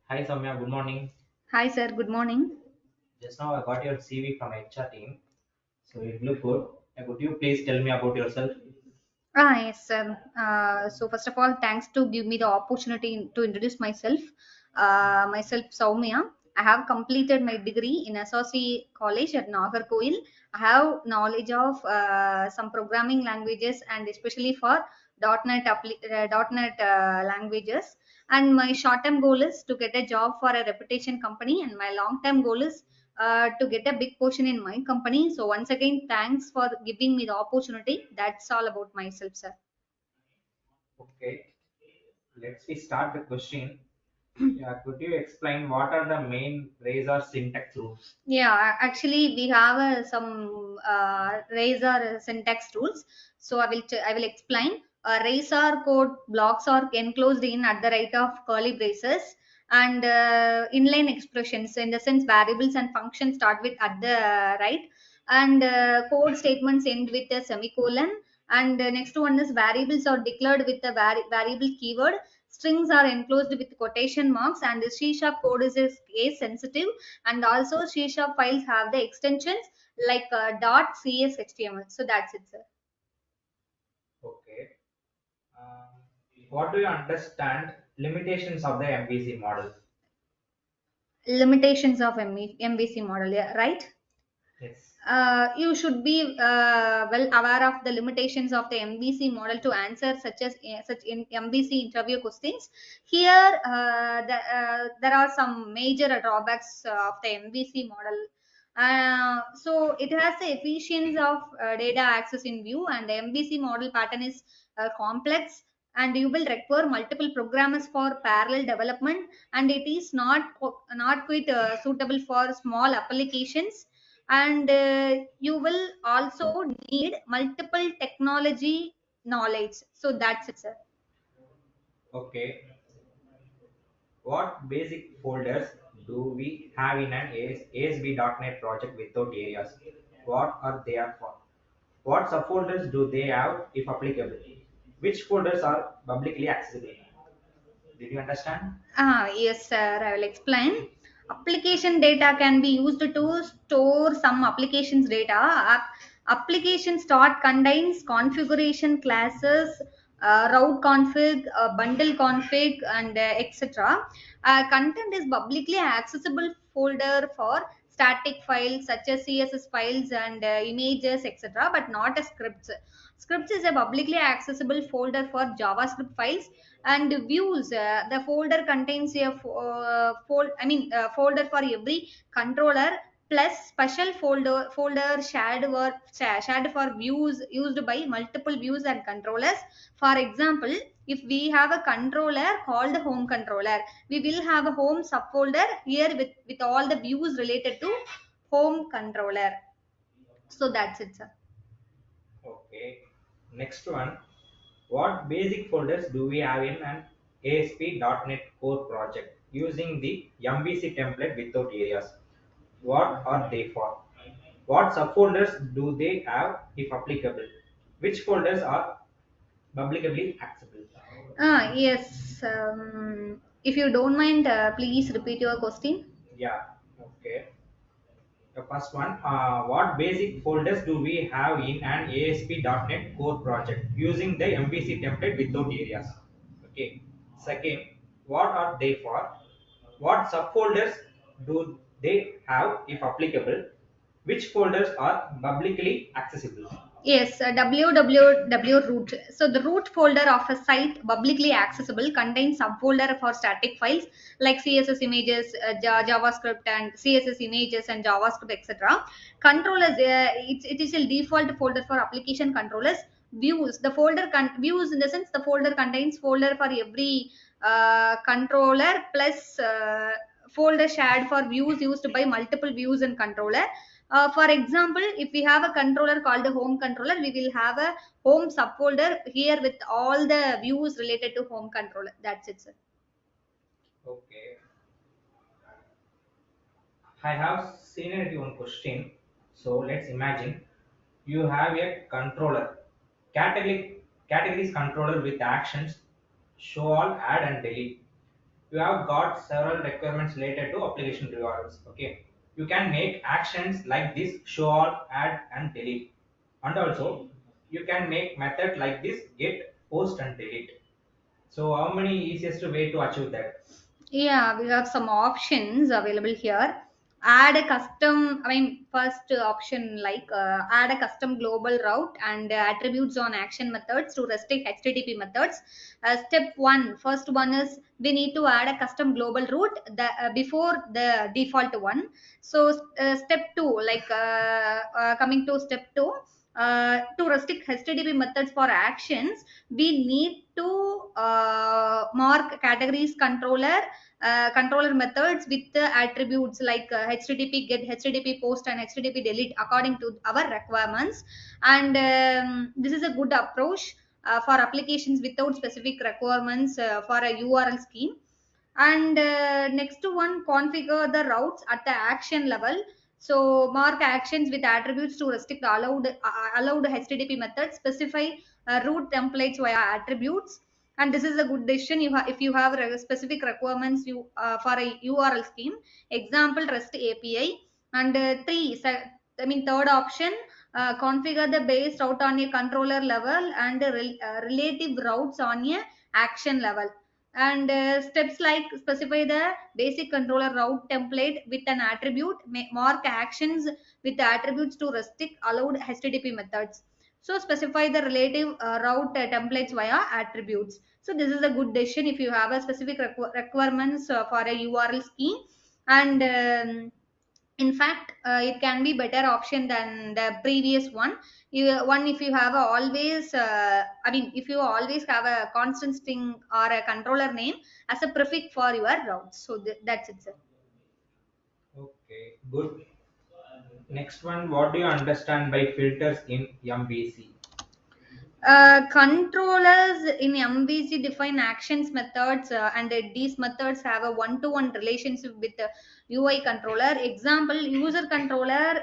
Hi Soumya, good morning. Hi, sir. Good morning. Just now I got your CV from HR team, so it looked good. Could you please tell me about yourself? Yes, sir. So first of all, thanks to give me the opportunity to introduce myself. Myself, Soumya. I have completed my degree in Associate College at Nagarkoil. I have knowledge of some programming languages and especially for .NET languages. And my short-term goal is to get a job for a reputation company, and my long-term goal is to get a big portion in my company. So once again, thanks for giving me the opportunity. That's all about myself, sir. Okay, let's we start the question. Yeah, could you explain what are the main Razor syntax rules? Yeah, actually, we have some Razor syntax rules. So I will explain. Razor code blocks are enclosed in at the right of curly braces, and inline expressions, in the sense variables and functions start with at the right, and code statements end with a semicolon. And next one is variables are declared with a variable keyword. Strings are enclosed with quotation marks, and the C sharp code is case sensitive, and also C sharp files have the extensions like .cshtml. So that's it, sir. Okay. Um, what do you understand limitations of the MVC model? Limitations of MVC model, yeah, right? Yes. You should be well aware of the limitations of the MVC model to answer such in MVC interview questions. Here, there are some major drawbacks of the MVC model. So it has the efficiency of data access in view, and the MVC model pattern is complex, and you will require multiple programmers for parallel development, and it is not quite suitable for small applications, and you will also need multiple technology knowledge. So that's it, sir. Okay. What basic folders do we have in an ASP.NET project without areas? What are they are for? What subfolders do they have if applicable? Which folders are publicly accessible? Did you understand? Yes, sir, I will explain. Application data can be used to store some applications data. Application start contains configuration classes, route config, bundle config, and etc. Content is publicly accessible folder for static files such as CSS files and images, etc., but not as scripts. Scripts is a publicly accessible folder for JavaScript files, and views, the folder contains a folder for every controller, plus special folder shared for views used by multiple views and controllers. For example, if we have a controller called home controller, we will have a home subfolder here with all the views related to home controller. So that's it, sir. Okay. Next one. What basic folders do we have in an ASP.NET Core project using the MVC template without areas? What are they for? What subfolders do they have if applicable? Which folders are publicly accessible? Yes. If you don't mind, please repeat your question. Yeah. Okay. The first one, what basic folders do we have in an ASP.NET Core project using the MVC template without areas? Okay. Second, what are they for? What subfolders do they have if applicable? Which folders are publicly accessible? Yes, www root. So the root folder of a site publicly accessible contains subfolder for static files like CSS images, JavaScript and CSS images and JavaScript, etc. Controllers, it is a default folder for application controllers. Views, the views in the sense the folder contains folder for every controller, plus folder shared for views used by multiple views and controller. For example, if we have a controller called a home controller, we will have a home subfolder here with all the views related to home controller. That's it, sir. Okay. I have seen it one question. So let's imagine you have a controller, categories controller with actions show all, add and delete. You have got several requirements related to application requirements. Okay, you can make actions like this: show all, add, and delete. And also, you can make method like this: get, post, and delete. So, how many easiest way to achieve that? Yeah, we have some options available here. Add a custom, first option like add a custom global route and attributes on action methods to restrict HTTP methods. Step one, first one is we need to add a custom global route before the default one. So, step two, coming to step two, to restrict HTTP methods for actions, we need to mark categories controller methods with the attributes like http get, http post, and http delete according to our requirements. And this is a good approach for applications without specific requirements for a url scheme. And next one, configure the routes at the action level. So mark actions with attributes to restrict allowed http methods, specify route templates via attributes. And this is a good decision if you have specific requirements for a url scheme, example rest api. And third option, configure the base route on a controller level and relative routes on a action level. And steps like specify the basic controller route template with an attribute, mark actions with the attributes to restrict allowed http methods. So specify the relative route templates via attributes. So this is a good decision if you have a specific requirements for a url scheme. And in fact, it can be better option than the previous one. If you have a always if you always have a constant string or a controller name as a prefix for your route. So that's it, sir. Okay, good. Next one, what do you understand by filters in MVC? Controllers in MVC define actions methods, and these methods have a one-to-one relationship with the UI controller. Example: user controller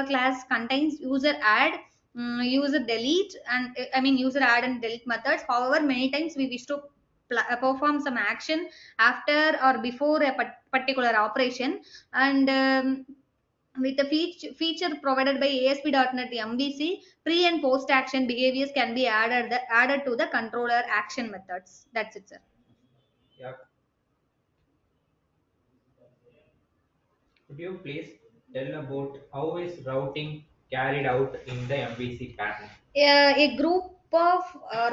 class contains user add, user delete, and user add and delete methods. However, many times we wish to perform some action after or before a particular operation. And with the feature provided by ASP.NET MVC, pre and post action behaviors can be added to the controller action methods. That's it, sir. Yeah. Could you please tell about how is routing carried out in the MVC pattern? A group of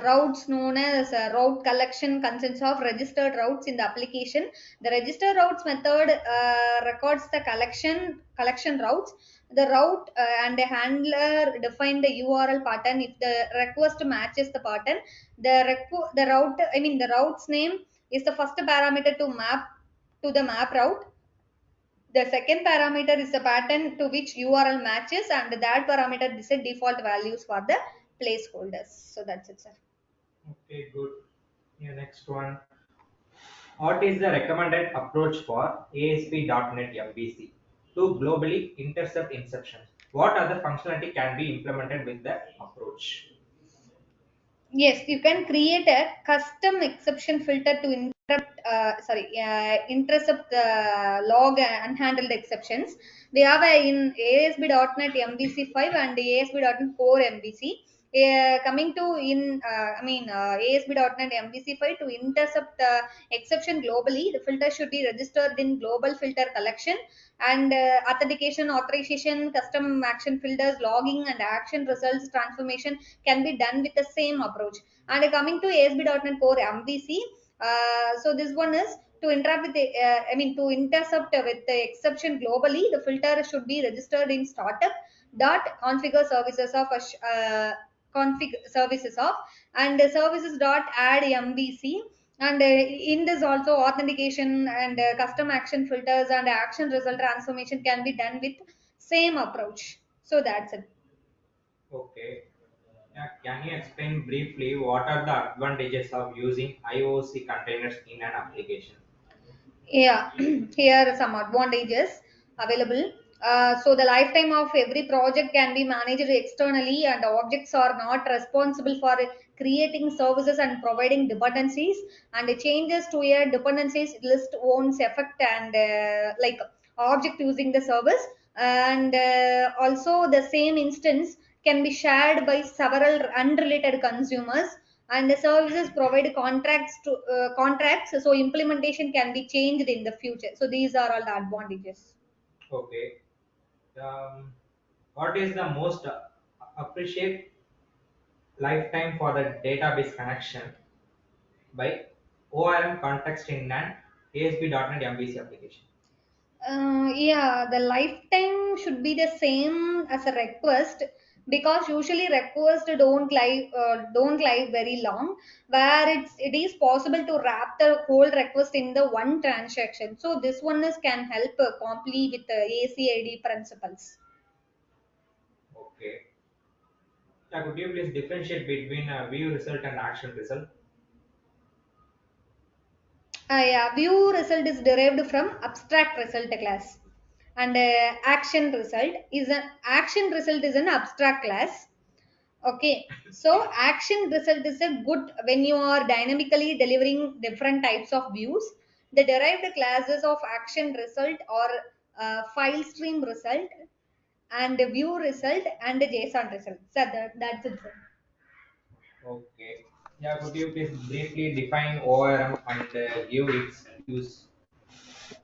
routes known as route collection consists of registered routes in the application. The register routes method records the collection routes. The route and the handler define the URL pattern. If the request matches the pattern, the route's name is the first parameter to map to the map route. The second parameter is the pattern to which URL matches, and that parameter is the default values for the placeholders. So that's it, sir. Okay, good. Yeah, next one. What is the recommended approach for ASP.NET MVC to globally intercept inceptions? What other functionality can be implemented with the approach? Yes, you can create a custom exception filter to intercept the log and unhandled exceptions. We have in ASP.NET MVC5 and ASP.NET Core MVC. Coming to ASP.NET MVC5, to intercept the exception globally, the filter should be registered in global filter collection. And authentication, authorization, custom action filters, logging, and action results transformation can be done with the same approach. And coming to ASP.NET Core MVC, so this one is to interact with the, to intercept with the exception globally, the filter should be registered in startup dot configure services of config services of, and services dot add MVC. And in this also authentication and custom action filters and action result transformation can be done with same approach. So that's it. Okay. Can you explain briefly what are the advantages of using IOC containers in an application? Yeah, here are some advantages available. So the lifetime of every project can be managed externally, and objects are not responsible for creating services and providing dependencies. And the changes to a dependencies list won't affect and like object using the service. And also the same instance can be shared by several unrelated consumers, and the services provide contracts, so implementation can be changed in the future. So these are all the advantages. Okay. Um, what is the most appreciate lifetime for the database connection by ORM context in an ASP.NET MVC application? Yeah, the lifetime should be the same as a request, because usually requests don't live very long, where it is possible to wrap the whole request in the one transaction. So this one is can help complete with the ACID principles. Okay. Yeah, could you please differentiate between view result and action result? Yeah, view result is derived from abstract result class, and action result is an abstract class. Okay, so action result is a good when you are dynamically delivering different types of views. The derived classes of action result or file stream result, and the view result, and the JSON result. So that's it, sir. Okay. Yeah, could you please briefly define ORM and give its use?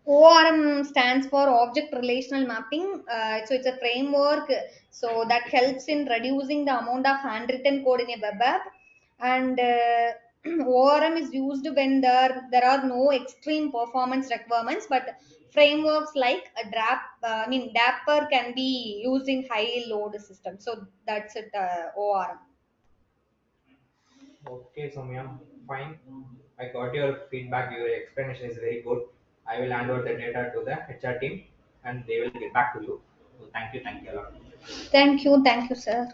ORM stands for Object Relational Mapping. So it's a framework so that helps in reducing the amount of handwritten code in a web app. And ORM is used when there are no extreme performance requirements, but frameworks like a Dapper can be used in high load systems. So that's it, ORM. Okay, Soumya, fine. I got your feedback. Your explanation is very good. I will hand over the data to the HR team and they will get back to you. So thank you a lot. Thank you, sir.